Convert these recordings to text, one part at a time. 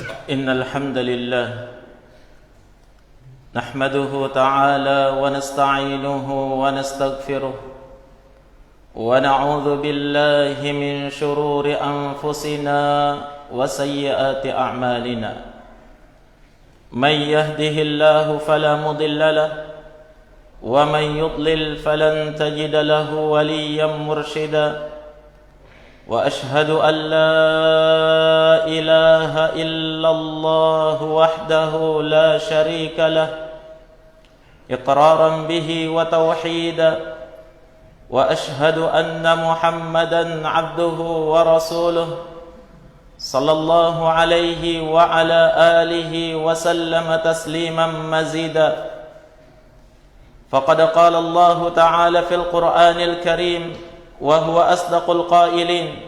إن الحمد لله نحمده تعالى ونستعينه ونستغفره ونعوذ بالله من شرور أنفسنا وسيئات أعمالنا من يهده الله فلا مضل له ومن يضلل فلن تجد له وليا مرشدا وأشهد أن لا إله إلا الله وحده لا شريك له إقرارا به وتوحيدا وأشهد أن محمدا عبده ورسوله صلى الله عليه وعلى آله وسلم تسليما مزيدا فقد قال الله تعالى في القرآن الكريم وهو أصدق القائلين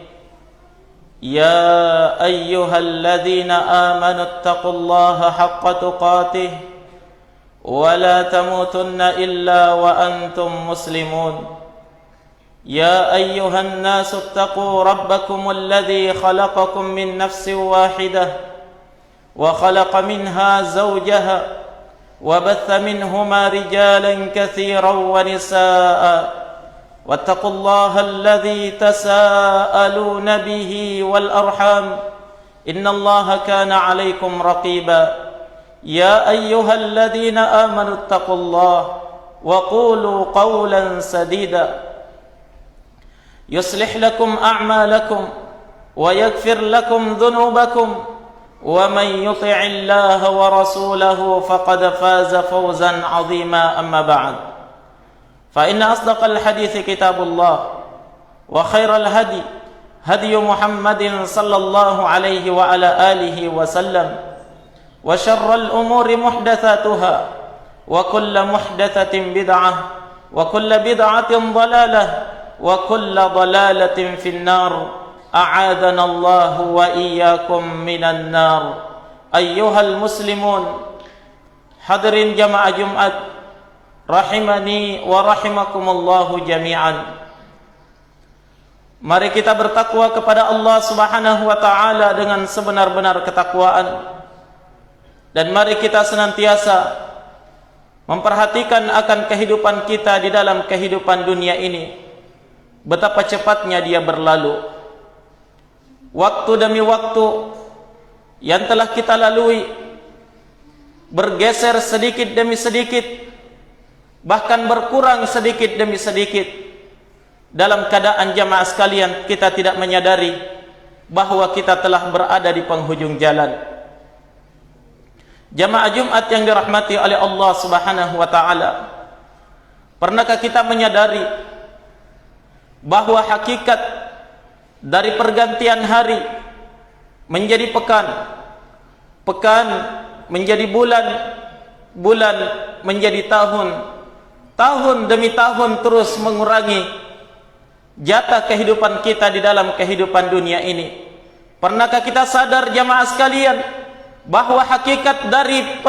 يا أيها الذين آمنوا اتقوا الله حق تقاته ولا تموتن إلا وأنتم مسلمون يا أيها الناس اتقوا ربكم الذي خلقكم من نفس واحدة وخلق منها زوجها وبث منهما رجالا كثيرا ونساء واتقوا الله الذي تساءلون به والأرحام إن الله كان عليكم رقيبا يا أيها الذين آمنوا اتقوا الله وقولوا قولا سديدا يصلح لكم أعمالكم ويغفر لكم ذنوبكم ومن يطع الله ورسوله فقد فاز فوزا عظيما أما بعد فإن أصدق الحديث كتاب الله وخير الهدي هدي محمد صلى الله عليه وعلى آله وسلم وشر الأمور محدثاتها وكل محدثة بدعة وكل بدعة ضلالة وكل ضلالة في النار أعاذنا الله وإياكم من النار أيها المسلمون حضرين جماعة جمعة rahimani wa rahimakumullahu jami'an. Mari kita bertakwa kepada Allah Subhanahu wa taala dengan sebenar-benar ketakwaan, dan mari kita senantiasa memperhatikan akan kehidupan kita di dalam kehidupan dunia ini, betapa cepatnya dia berlalu. Waktu demi waktu yang telah kita lalui bergeser sedikit demi sedikit, bahkan berkurang sedikit demi sedikit. Dalam keadaan jamaah sekalian, kita tidak menyadari bahwa kita telah berada di penghujung jalan. Jamaah Jumat yang dirahmati oleh Allah Subhanahu wa taala, pernahkah kita menyadari bahwa hakikat dari pergantian hari menjadi pekan, pekan menjadi bulan, bulan menjadi tahun, tahun demi tahun terus mengurangi jatah kehidupan kita di dalam kehidupan dunia ini? Pernahkah kita sadar jamaah sekalian bahwa hakikat dari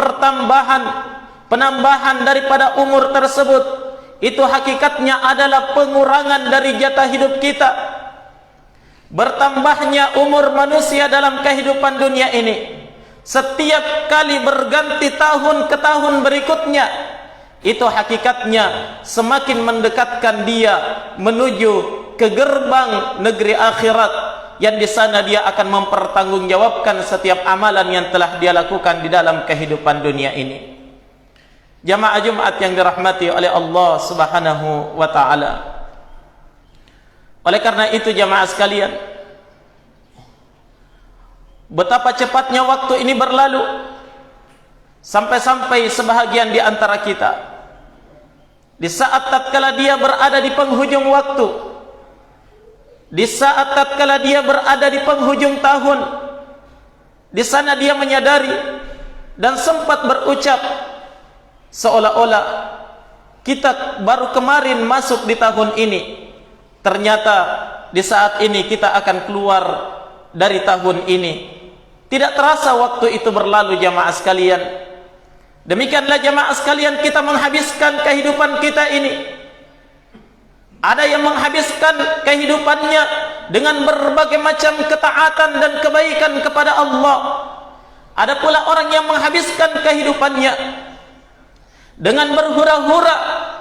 penambahan daripada umur tersebut itu hakikatnya adalah pengurangan dari jatah hidup kita? Bertambahnya umur manusia dalam kehidupan dunia ini, setiap kali berganti tahun ke tahun berikutnya, itu hakikatnya semakin mendekatkan dia menuju ke gerbang negeri akhirat, yang di sana dia akan mempertanggungjawabkan setiap amalan yang telah dia lakukan di dalam kehidupan dunia ini. Jamaah Jumat yang dirahmati oleh Allah Subhanahu wa taala. Oleh karena itu jamaah sekalian, betapa cepatnya waktu ini berlalu, sampai-sampai sebahagian di antara kita, di saat tatkala dia berada di penghujung waktu, di saat tatkala dia berada di penghujung tahun, di sana dia menyadari dan sempat berucap seolah-olah kita baru kemarin masuk di tahun ini. Ternyata di saat ini kita akan keluar dari tahun ini. Tidak terasa waktu itu berlalu jamaah sekalian. Demikianlah jamaah sekalian, kita menghabiskan kehidupan kita ini. Ada yang menghabiskan kehidupannya dengan berbagai macam ketaatan dan kebaikan kepada Allah. Ada pula orang yang menghabiskan kehidupannya dengan berhura-hura,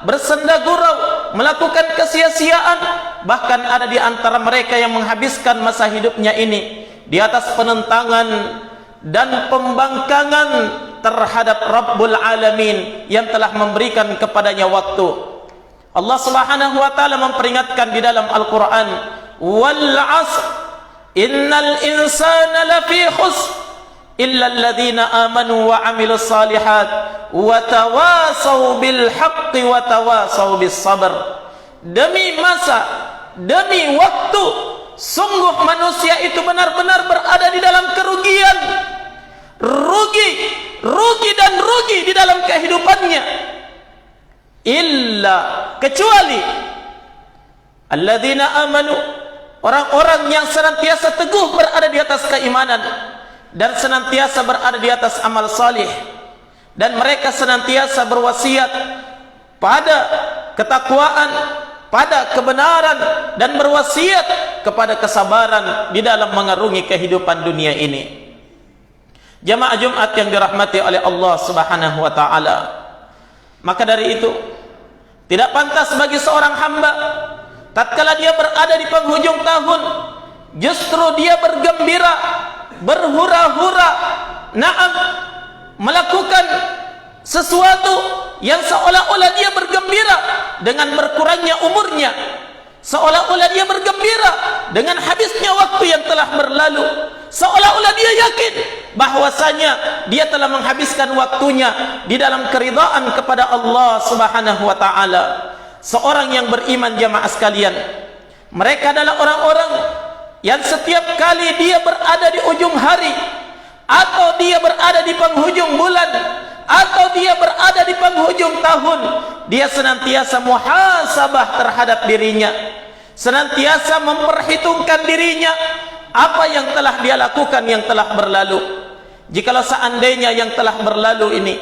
bersenda gurau, melakukan kesia-siaan. Bahkan ada di antara mereka yang menghabiskan masa hidupnya ini di atas penentangan dan pembangkangan terhadap Rabbul Alamin yang telah memberikan kepadanya waktu. Allah Subhanahu wa taala memperingatkan di dalam Al-Qur'an, "Wal 'asr innal insana lafi khusr illa alladhina amanu wa 'amilus shalihat wa tawasaw bil haqqi wa tawasaw bis sabr." Demi masa, demi waktu, sungguh manusia itu benar-benar berada di dalam kerugian. Rugi dan rugi di dalam kehidupannya. Illa, kecuali alladzina amanu, orang-orang yang senantiasa teguh berada di atas keimanan dan senantiasa berada di atas amal salih, dan mereka senantiasa berwasiat pada ketakwaan, pada kebenaran, dan berwasiat kepada kesabaran di dalam mengarungi kehidupan dunia ini. Jamaah Jumat yang dirahmati oleh Allah Subhanahu wa taala, maka dari itu tidak pantas bagi seorang hamba tatkala dia berada di penghujung tahun justru dia bergembira, berhura-hura, na'am, melakukan sesuatu yang seolah-olah dia bergembira dengan berkurangnya umurnya, seolah-olah dia bergembira dengan habisnya waktu yang telah berlalu, seolah-olah dia yakin bahwasanya dia telah menghabiskan waktunya di dalam keridhaan kepada Allah Subhanahu wa taala. Seorang yang beriman, jamaah sekalian, mereka adalah orang-orang yang setiap kali dia berada di ujung hari, atau dia berada di penghujung bulan, atau dia berada di penghujung tahun, dia senantiasa muhasabah terhadap dirinya, senantiasa memperhitungkan dirinya apa yang telah dia lakukan yang telah berlalu. Jikalau seandainya yang telah berlalu ini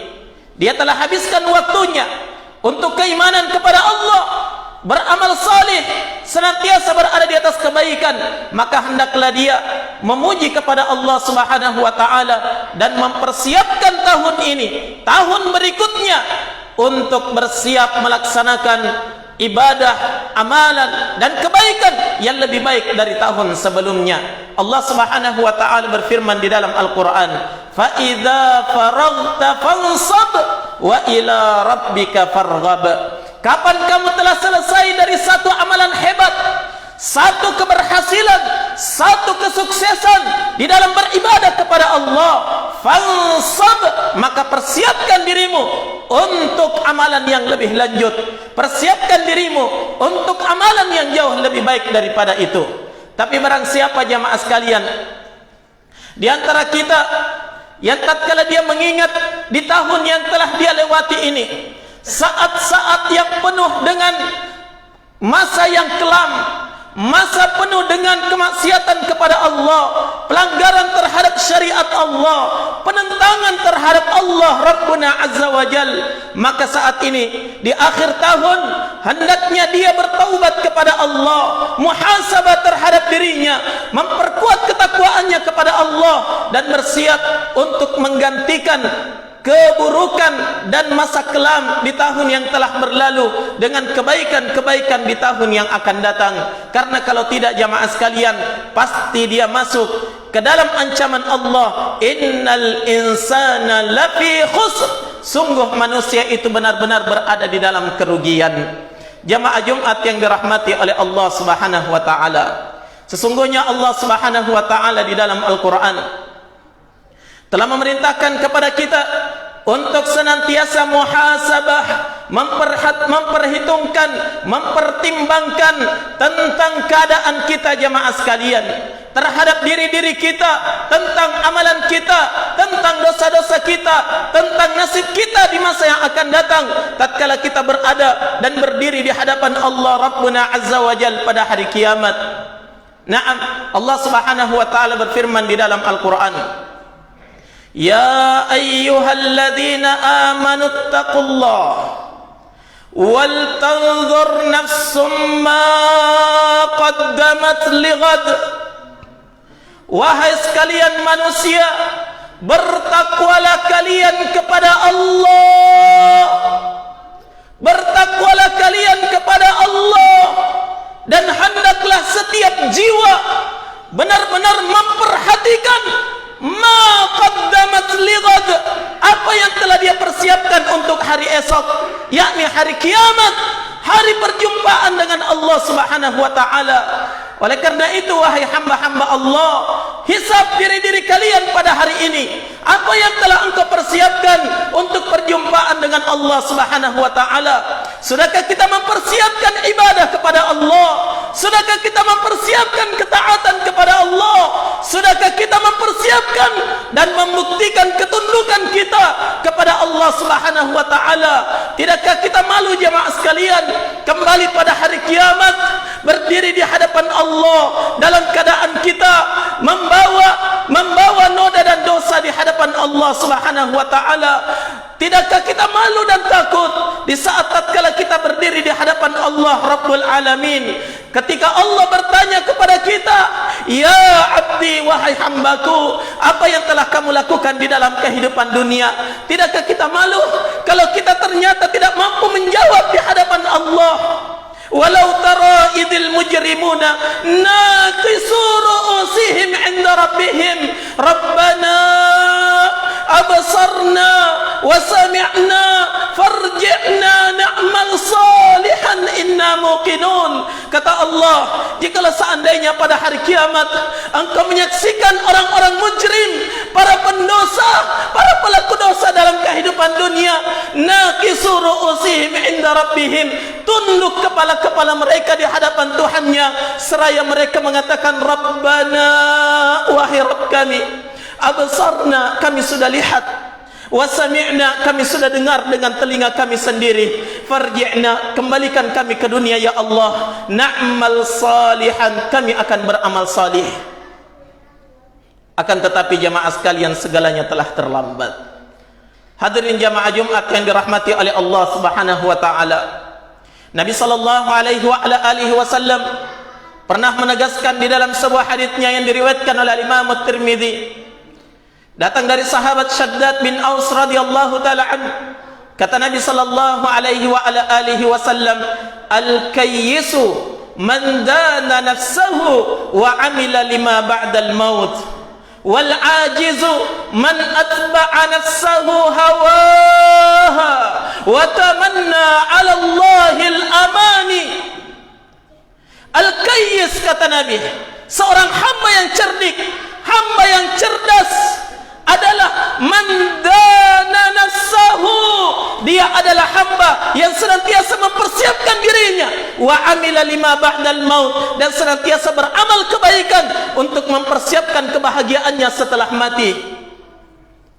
dia telah habiskan waktunya untuk keimanan kepada Allah, beramal salih, senantiasa berada di atas kebaikan, maka hendaklah dia memuji kepada Allah Subhanahu wa taala dan mempersiapkan tahun ini, tahun berikutnya, untuk bersiap melaksanakan ibadah, amalan, dan kebaikan yang lebih baik dari tahun sebelumnya. Allah Subhanahu wa taala berfirman di dalam Al-Qur'an, "Fa idza faraghta fansab wa ila rabbika farghab." Kapan kamu telah selesai dari satu amalan hebat, satu keberhasilan, satu kesuksesan di dalam beribadah kepada Allah, fansab, maka persiapkan dirimu untuk amalan yang lebih lanjut, persiapkan dirimu untuk amalan yang jauh lebih baik daripada itu. Tapi barang siapa, jamaah sekalian, di antara kita yang tatkala dia mengingat di tahun yang telah dia lewati ini, saat-saat yang penuh dengan masa yang kelam, masa penuh dengan kemaksiatan kepada Allah, pelanggaran terhadap syariat Allah, penentangan terhadap Allah Rabbuna Azza wa Jal, maka saat ini di akhir tahun hendaknya dia bertaubat kepada Allah, muhasabah terhadap dirinya, memperkuat ketakwaannya kepada Allah, dan bersiap untuk menggantikan keburukan dan masa kelam di tahun yang telah berlalu dengan kebaikan-kebaikan di tahun yang akan datang. Karena kalau tidak, jamaah sekalian, pasti dia masuk ke dalam ancaman Allah, innal insana lafi khusr, sungguh manusia itu benar-benar berada di dalam kerugian. Jamaah Jumat yang dirahmati oleh Allah Subhanahu wa taala, sesungguhnya Allah Subhanahu wa taala di dalam Al-Qur'an telah memerintahkan kepada kita untuk senantiasa muhasabah, memperhitungkan, mempertimbangkan tentang keadaan kita, jamaah sekalian, terhadap diri-diri kita, tentang amalan kita, tentang dosa-dosa kita, tentang nasib kita di masa yang akan datang tatkala kita berada dan berdiri di hadapan Allah Rabbuna Azza wa Jal pada hari kiamat. Naam, Allah Subhanahu wa taala berfirman di dalam Al-Qur'an, "Ya ayyuhalladzina amanu taqullah wal tanzur nafsum ma qaddamat lighad." Wahai sekalian manusia, bertakwalah kalian kepada Allah, bertakwalah kalian kepada Allah, dan hendaklah setiap jiwa benar-benar memperhatikan ma qaddamat lighad, apa yang telah dia persiapkan untuk hari esok, yakni hari kiamat, hari perjumpaan dengan Allah Subhanahu wa taala. Oleh karena itu, wahai hamba-hamba Allah, hisab diri-diri kalian pada hari ini. Apa yang telah engkau persiapkan untuk perjumpaan dengan Allah Subhanahu wa taala? Sudahkah kita mempersiapkan ibadah kepada Allah? Sudahkah kita mempersiapkan ketaatan kepada Allah? Sudahkah kita mempersiapkan dan membuktikan ketundukan kita kepada Allah Subhanahu wa taala? Tidakkah kita malu jemaah sekalian kembali pada hari kiamat, berdiri di hadapan Allah dalam keadaan kita membawa noda dan dosa di hadapan Allah Subhanahu wa taala? Tidakkah kita malu dan takut di saat tatkala kita berdiri di hadapan Allah Rabbul Alamin, ketika Allah bertanya kepada kita, ya abdi, wahai hambaku, apa yang telah kamu lakukan di dalam kehidupan dunia? Tidakkah kita malu kalau kita ternyata tidak mampu menjawab di hadapan Allah? Walau tara idil mujrimuna naqisu ru'usihim 'inda rabbihim rabbana absarna wa sami'na farji'na na'mal salihan inna muqinun. Kata Allah, jikalau seandainya pada hari kiamat engkau menyaksikan orang-orang mujrim, para pendosa, para pelaku dosa dalam kehidupan dunia, naqisu ru'usihim 'inda rabbihim, tunduk kepala-kepala mereka di hadapan Tuhannya, seraya mereka mengatakan, Rabbana, wahai Rabb kami, absarna, kami sudah lihat, wa sami'na, kami sudah dengar dengan telinga kami sendiri, farji'na, kembalikan kami ke dunia ya Allah, na'mal salihan, kami akan beramal salih. Akan tetapi jamaah sekalian, segalanya telah terlambat. Hadirin jamaah Jumat yang dirahmati oleh Allah Subhanahu wa taala, Nabi sallallahu alaihi wasallam pernah menegaskan di dalam sebuah haditsnya yang diriwayatkan oleh Imam At-Tirmidzi, datang dari sahabat Shaddad bin Aus radhiyallahu taala an, kata Nabi sallallahu alaihi wasallam, al-kayyisu man dana nafsahu wa amila lima ba'dal maut, wal ajizu man atba'a nafsahu hawaha wa tamanna 'ala Allahil amani. Al-kayyis, kata Nabi, seorang hamba yang cerdik, hamba yang cerdas adalah man dana nafsahu, dia adalah hamba yang senantiasa mempersiapkan dirinya, wa amila lima ba'dal maut, dan senantiasa beramal kebaikan untuk mempersiapkan kebahagiaannya setelah mati.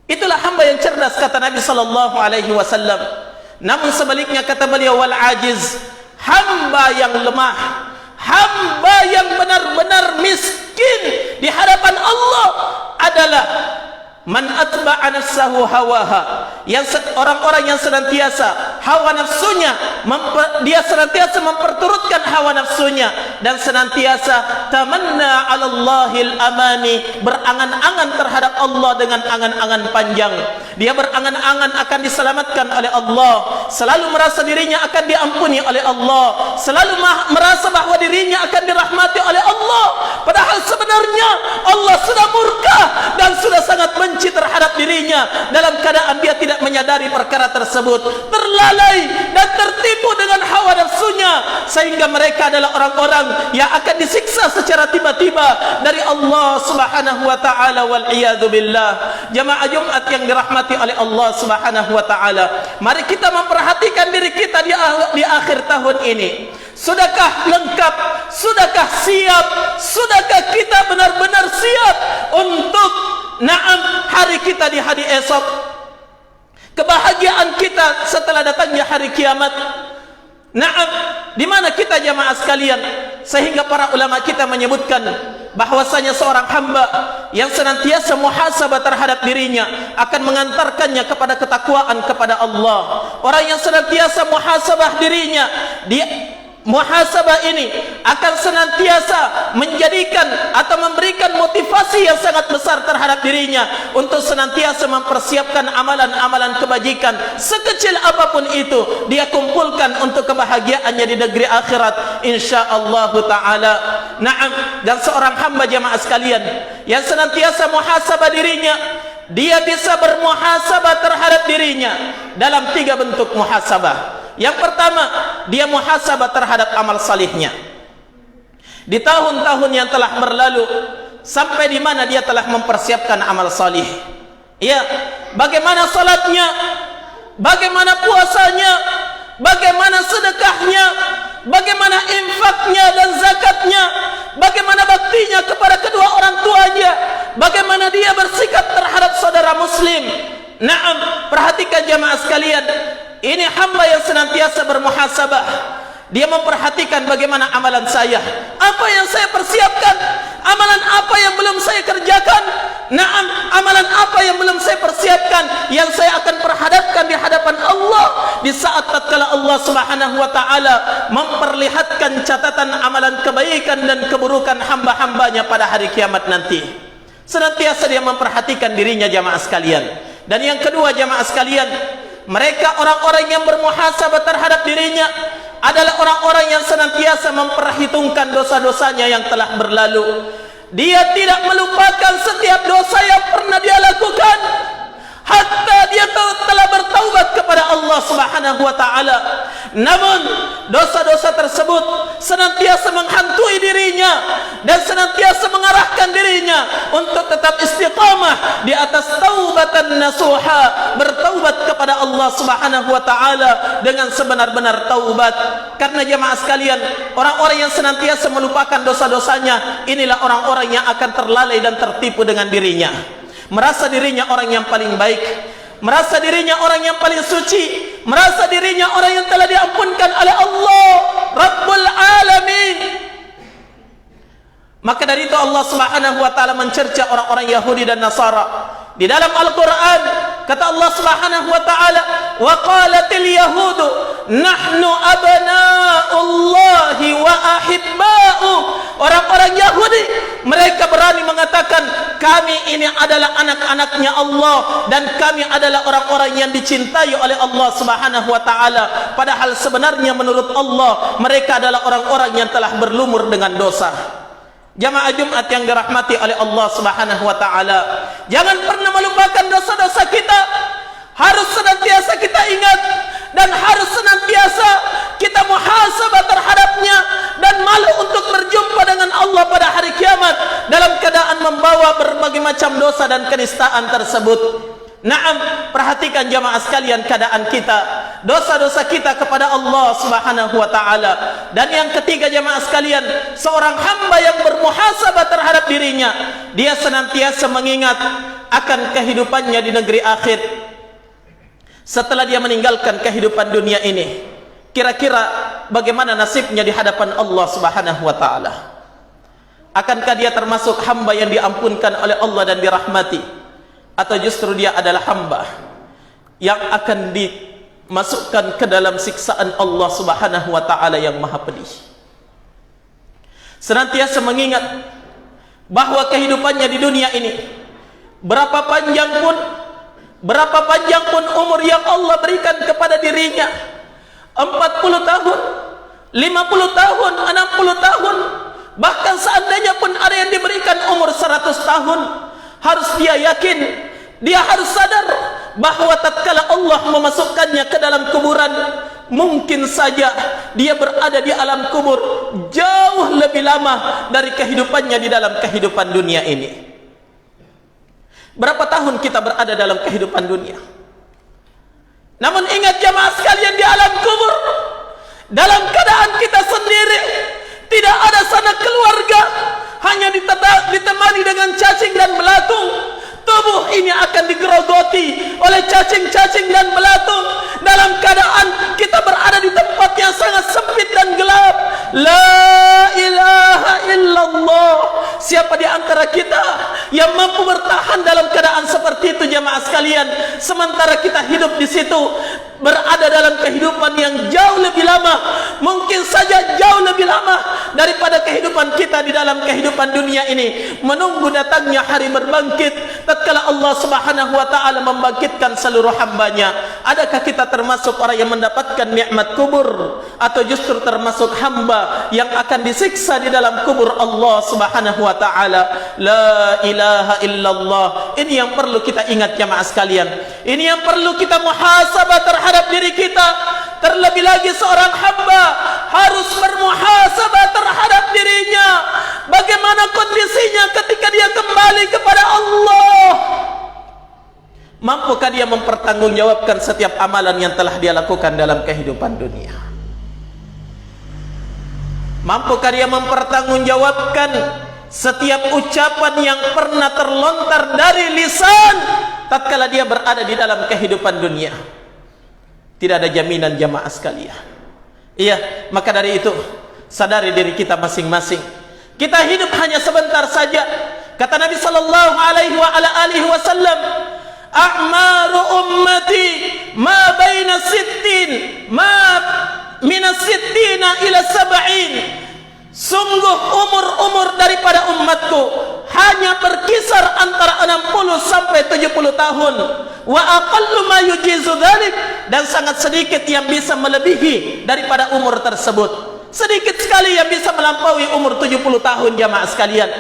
Itulah hamba yang cerdas, kata Nabi sallallahu alaihi wasallam. Namun sebaliknya, kata beliau, wal ajiz, hamba yang lemah, hamba yang benar-benar miskin di hadapan Allah adalah man atba'a nafsahu hawaha, yang orang-orang yang senantiasa hawa nafsunya, dia senantiasa memperturutkan hawa nafsunya, dan senantiasa tamanna 'ala Allahil amani, berangan-angan terhadap Allah dengan angan-angan panjang. Dia berangan-angan akan diselamatkan oleh Allah, selalu merasa dirinya akan diampuni oleh Allah, selalu merasa bahwa dirinya akan dirahmati oleh Allah, padahal sebenarnya Allah sudah murka dan sudah sangat benci terhadap dirinya, dalam keadaan dia tidak menyadari perkara tersebut, terlalai dan tertipu dengan hawa nafsunya, sehingga mereka adalah orang-orang yang akan disiksa secara tiba-tiba dari Allah Subhanahu wa taala, wal iyadu billah. Jamaah Jumat yang dirahmati oleh Allah Subhanahu wa taala, mari kita memperhatikan diri kita di akhir tahun ini. Sudahkah lengkap? Sudahkah siap? Sudahkah kita benar-benar siap untuk hari kita di hari esok, kebahagiaan kita setelah datangnya hari kiamat? Di mana kita jamaah sekalian? Sehingga para ulama kita menyebutkan bahwasanya seorang hamba yang senantiasa muhasabah terhadap dirinya akan mengantarkannya kepada ketakwaan kepada Allah. Orang yang senantiasa muhasabah dirinya, muhasabah ini akan senantiasa menjadikan atau memberikan motivasi yang sangat besar terhadap dirinya untuk senantiasa mempersiapkan amalan-amalan kebajikan sekecil apapun itu, dia kumpulkan untuk kebahagiaannya di negeri akhirat insyaallah taala. Naam, dan seorang hamba jamaah sekalian yang senantiasa muhasabah dirinya, dia bisa bermuhasabah terhadap dirinya dalam 3 bentuk muhasabah. Yang pertama, dia muhasabah terhadap amal salihnya. Di tahun-tahun yang telah berlalu, sampai di mana dia telah mempersiapkan amal salih. Ya, bagaimana salatnya, bagaimana puasanya, bagaimana sedekahnya, bagaimana infaknya dan zakatnya, bagaimana baktinya kepada kedua orang tuanya, bagaimana dia bersikap terhadap saudara muslim. Naam, perhatikan jamaah sekalian, ini hamba yang senantiasa bermuhasabah. Dia memperhatikan bagaimana amalan saya, apa yang saya persiapkan, amalan apa yang belum saya kerjakan. Naam, amalan apa yang belum saya persiapkan, yang saya akan perhadapkan di hadapan Allah di saat tatkala Allah Subhanahu wa taala memperlihatkan catatan amalan kebaikan dan keburukan hamba-hambanya pada hari kiamat nanti. Senantiasa dia memperhatikan dirinya jamaah sekalian. Dan yang kedua jamaah sekalian, mereka orang-orang yang bermuhasabah terhadap dirinya adalah orang-orang yang senantiasa memperhitungkan dosa-dosanya yang telah berlalu. Dia tidak melupakan setiap dosa yang pernah dia lakukan, hatta dia telah bertaubat kepada Allah Subhanahu wa taala. Namun dosa-dosa tersebut senantiasa menghantui dirinya dan senantiasa mengarahkan dirinya untuk tetap istiqamah di atas taubatan nasuha, bertaubat kepada Allah Subhanahu wa taala dengan sebenar-benar taubat. Karena jemaah sekalian, orang-orang yang senantiasa melupakan dosa-dosanya, inilah orang-orang yang akan terlalai dan tertipu dengan dirinya, merasa dirinya orang yang paling baik, merasa dirinya orang yang paling suci, merasa dirinya orang yang telah diampunkan oleh Allah Rabbul Alamin. Maka dari itu Allah Subhanahu wa taala mencerca orang-orang Yahudi dan Nasara. Di dalam Al-Quran kata Allah Subhanahu wa taala, wa qalatil yahudu nahnu abna'ullahi wa ahibba'u. Orang-orang Yahudi mereka berani mengatakan kami ini adalah anak-anaknya Allah dan kami adalah orang-orang yang dicintai oleh Allah Subhanahu wa taala, padahal sebenarnya menurut Allah mereka adalah orang-orang yang telah berlumur dengan dosa. Jamaah Jumat yang dirahmati oleh Allah Subhanahu wa taala, jangan pernah melupakan dosa-dosa kita. Harus senantiasa kita ingat dan harus senantiasa kita muhasabah terhadapnya dan malu untuk berjumpa dengan Allah pada hari kiamat dalam keadaan membawa berbagai macam dosa dan kenistaan tersebut. Naam, perhatikan jamaah sekalian keadaan kita, dosa-dosa kita kepada Allah Subhanahu wa taala. Dan yang ketiga jamaah sekalian, seorang hamba yang bermuhasabah terhadap dirinya, dia senantiasa mengingat akan kehidupannya di negeri akhir. Setelah dia meninggalkan kehidupan dunia ini, kira-kira bagaimana nasibnya di hadapan Allah Subhanahu wa taala? Akankah dia termasuk hamba yang diampunkan oleh Allah dan dirahmati? Atau justru dia adalah hamba yang akan dimasukkan ke dalam siksaan Allah Subhanahu wa taala yang maha pedih? Senantiasa mengingat bahwa kehidupannya di dunia ini, berapa panjang pun umur yang Allah berikan kepada dirinya, 40 tahun, 50 tahun, 60 tahun, bahkan seandainya pun ada yang diberikan umur 100 tahun, harus dia yakin, dia harus sadar bahwa tatkala Allah memasukkannya ke dalam kuburan, mungkin saja dia berada di alam kubur jauh lebih lama dari kehidupannya di dalam kehidupan dunia ini. Berapa tahun kita berada dalam kehidupan dunia? Namun ingat jamaah sekalian, di alam kubur, dalam keadaan kita sendiri, tidak ada sanak keluarga, hanya ditemani dengan cacing dan belatung. Tubuh ini akan digerogoti oleh cacing-cacing dan belatung dalam keadaan kita berada di tempat yang sangat sempit dan gelap. La ilaha illallah. Siapa di antara kita yang mampu bertahan dalam keadaan seperti itu jamaah sekalian, sementara kita hidup di situ berada dalam kehidupan yang jauh lebih lama, mungkin saja jauh lebih lama daripada kehidupan kita di dalam kehidupan dunia ini, menunggu datangnya hari berbangkit tatkala Allah Subhanahu wa taala membangkitkan seluruh hambanya. Adakah kita termasuk orang yang mendapatkan nikmat kubur, atau justru termasuk hamba yang akan disiksa di dalam kubur Allah Subhanahu wa taala? La ilaha illallah. Ini yang perlu kita ingat jamaah sekalian. Ini yang perlu kita muhasabah terhadap diri kita. Terlebih lagi seorang hamba harus bermuhasabah terhadap dirinya. Bagaimana kondisinya ketika dia kembali kepada Allah? Mampukah dia mempertanggungjawabkan setiap amalan yang telah dia lakukan dalam kehidupan dunia? Mampukah dia mempertanggungjawabkan setiap ucapan yang pernah terlontar dari lisan tatkala dia berada di dalam kehidupan dunia? Tidak ada jaminan jamaah sekalian. Iya, maka dari itu sadari diri kita masing-masing. Kita hidup hanya sebentar saja. Kata Nabi sallallahu alaihi wasallam, a'maru ummati ma baina sittin ma minas sittina ila sab'in. Sungguh umur-umur daripada umatku hanya berkisar antara 60 sampai 70 tahun. Wa aqallu ma yujizu dzalik, dan sangat sedikit yang bisa melebihi daripada umur tersebut. Sedikit sekali yang bisa melampaui umur 70 tahun jamaah sekalian.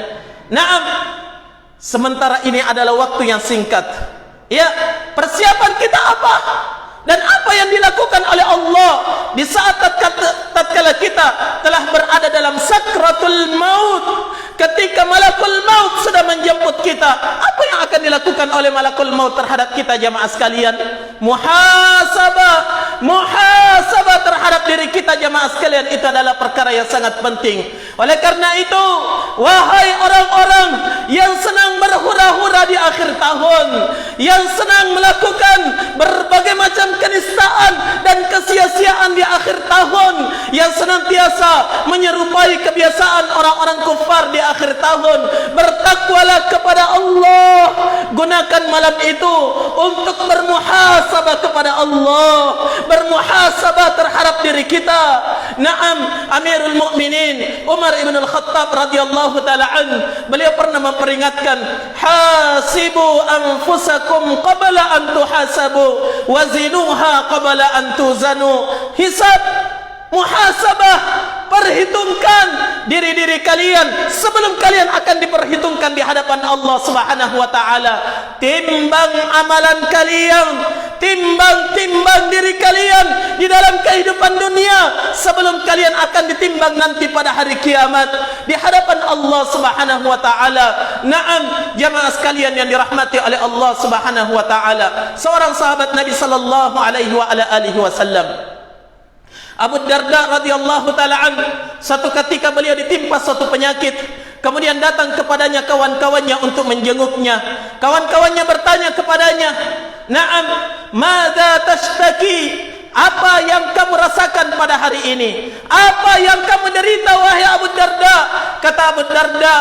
Naam, sementara ini adalah waktu yang singkat. Ya, persiapan kita apa? Dan apa yang dilakukan oleh Allah di saat tatkala kita telah berada dalam sakratul maut, ketika malakul maut sudah menjemput kita? Apa yang akan dilakukan oleh malakul maut terhadap kita jamaah sekalian? Muhasabah terhadap diri kita jamaah sekalian, itu adalah perkara yang sangat penting. Oleh karena itu, wahai orang-orang yang senang berhura-hura di akhir tahun, yang senang melakukan berbagai macam kenistaan dan kesia-siaan di akhir tahun, yang senantiasa menyerupai kebiasaan orang-orang kufar di akhir tahun, bertakwalah kepada Allah. Gunakan malam itu untuk bermuhasabah kepada Allah, bermuhasabah terhadap diri kita. Naam, Amirul Mukminin Umar ibn al-Khattab radhiyallahu taala an, beliau pernah memperingatkan, hasibu anfusakum qabla an tuhasabu wazinuha qabla an tuzanu. Hisab, muhasabah, perhitungkan diri-diri kalian sebelum kalian akan diperhitungkan di hadapan Allah Subhanahu wa taala. Timbang amalan kalian, timbang diri kalian di dalam kehidupan dunia sebelum kalian akan ditimbang nanti pada hari kiamat di hadapan Allah Subhanahu wa taala. Naam, jamaah sekalian yang dirahmati oleh Allah Subhanahu wa taala, seorang sahabat Nabi sallallahu alaihi wasallam, Abu Darda radhiyallahu taala an, satu ketika beliau ditimpa suatu penyakit, kemudian datang kepadanya kawan-kawannya untuk menjenguknya. Kawan-kawannya bertanya kepadanya, "Na'am, madza tashtaki?" Apa yang kamu rasakan pada hari ini? Apa yang kamu derita wahai Abu Darda? Kata Abu Darda,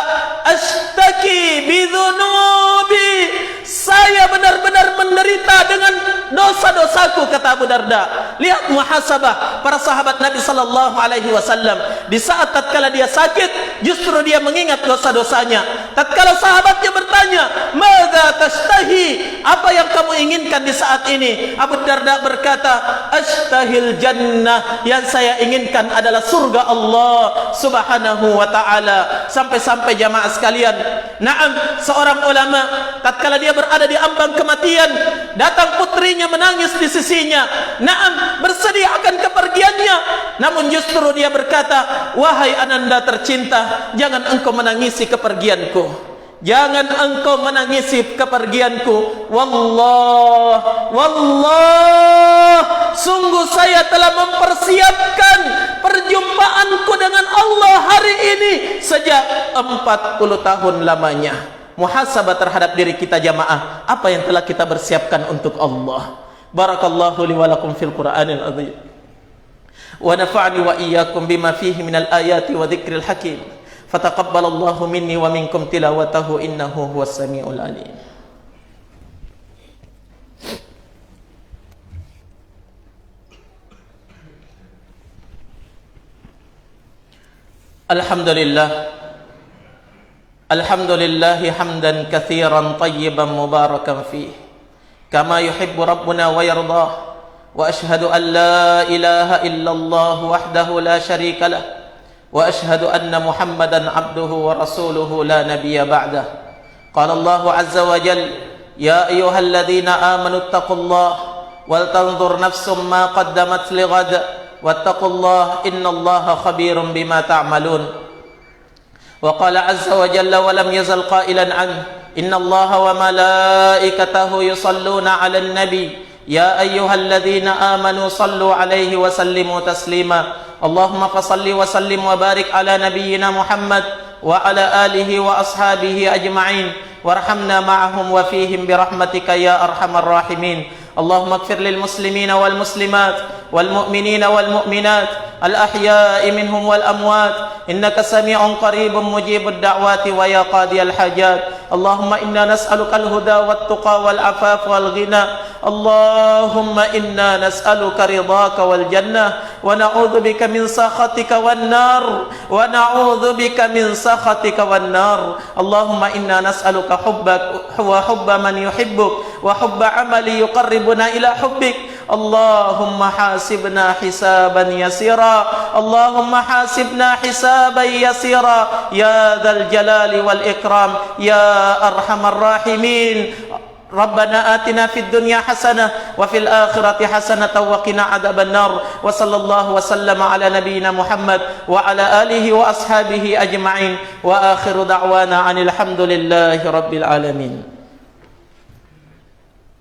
"Ashtaki bidzunubi." Saya benar-benar menderita dengan dosa-dosaku, kata Abu Darda. Lihat muhasabah para sahabat Nabi sallallahu alaihi wasallam. Di saat tatkala dia sakit, justru dia mengingat dosa-dosanya. Tatkala sahabatnya bertanya, "Madza tashtahi?" Apa yang kamu inginkan di saat ini? Abu Darda berkata, "Ashtahil jannah." Yang saya inginkan adalah surga Allah Subhanahu wa taala. Sampai-sampai jamaah sekalian, naam, seorang ulama tatkala dia berada di ambang kematian, datang putrinya menangis di sisinya. Naam, bersedih akan kepergiannya. Namun justru dia berkata, "Wahai ananda tercinta, jangan engkau menangisi kepergianku. Jangan engkau menangisi kepergianku. Wallah, sungguh saya telah mempersiapkan perjumpaanku dengan Allah hari ini sejak 40 tahun lamanya." Muhasabah terhadap diri kita jamaah, apa yang telah kita persiapkan untuk Allah. Barakallahu li wa lakum fil Qur'anil azim, wa nafa'ani wa iyyakum bima fihi minal ayati wa dzikril hakim. Fataqabbalallahu minni wa minkum tilawatahu innahu huwas samiul alim. Alhamdulillah. Alhamdulillah hamdan katsiran tayyiban mubarakan fih kama yuhibbu rabbuna wa yardah. Wa ashhadu an la ilaha illallah wahdahu la syarika lah wa ashhadu anna Muhammadan abduhu wa rasuluhu la nabiyya ba'dah. Qala Allah azza wa jalla ya ayyuhalladzina amanu taqullaha wal tanzur nafsum ma qaddamat lighad wattaqullaha innallaha khabirum bima ta'malun. Wa qala azza wa jalla wa lam yazal qailan anhu innallaha wa malaikatahu yusalluna 'alan nabi ya ayyuhalladzina amanu sallu 'alaihi wa sallimu taslima. Allahumma fasalli wa sallim wa barik ala nabiyyina Muhammad wa ala alihi wa ashabihi ajma'in warhamna ma'ahum wa fihim birahmatika ya arhamar rahimin. اللهم اغفر للمسلمين والمسلمات والمؤمنين والمؤمنات الأحياء منهم والأموات إنك سميع قريب مجيب الدعوات ويا قاضي الحاجات. اللهم إنا نسألك الهدى والتقى والعفاف والغنى. اللهم إنا نسألك رضاك والجنة ونعوذ بك من سخطك والنار اللهم إنا نسألك حبك وحب من يحبك وحب عمل يقربنا إلى حبك. اللهم حاسبنا حسابا يسيرا يا ذا الجلال والإكرام يا أرحم الراحمين. ربنا آتنا في الدنيا حسنة وفي الآخرة حسنة وقنا عذاب النار. وصلى الله وسلم على نبينا محمد وعلى آله وأصحابه أجمعين وآخر دعوانا عن الحمد لله رب العالمين.